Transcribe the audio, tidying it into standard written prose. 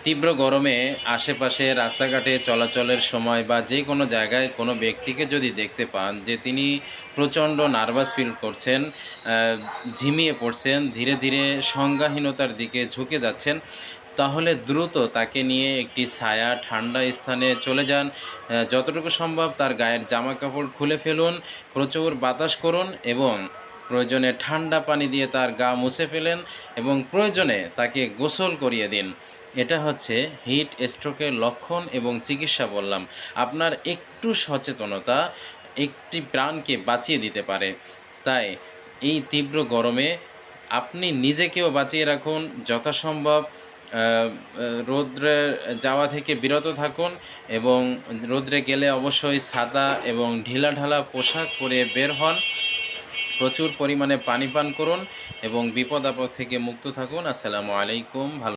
তীব্র গরমে আশেপাশে রাস্তাঘাটে চলাচলের সময় বা যে কোনো জায়গায় কোনো ব্যক্তিকে যদি দেখতে পান যে তিনি প্রচণ্ড নার্ভাস ফিল করছেন, ঝিমিয়ে পড়ছেন, ধীরে ধীরে সংজ্ঞাহীনতার দিকে ঝুঁকে যাচ্ছেন, তাহলে দ্রুত তাকে নিয়ে একটি ছায়া ঠান্ডা স্থানে চলে যান। যতটুকু সম্ভব তার গায়ের জামা কাপড় খুলে ফেলুন, প্রচুর বাতাস করুন এবং প্রয়োজনে ঠান্ডা পানি দিয়ে তার গা মুছে ফেলেন এবং প্রয়োজনে তাকে গোসল করিয়ে দিন। এটা হচ্ছে হিট স্ট্রোকের লক্ষণ এবং চিকিৎসা বললাম। আপনার একটু সচেতনতা একটি প্রাণকে বাঁচিয়ে দিতে পারে। তাই এই তীব্র গরমে আপনি নিজেকেও বাঁচিয়ে রাখুন, যথাসম্ভব আ আ রৌদ্রে যাওয়া থেকে বিরত থাকুন এবং রৌদ্রে গেলে অবশ্যই ছাতা এবং ঢিলাঢালা পোশাক পরে বের হন। প্রচুর পরিমাণে পানি পান করুন এবং বিপদ-আপদ থেকে মুক্ত থাকুন। আসসালামু আলাইকুম। ভালো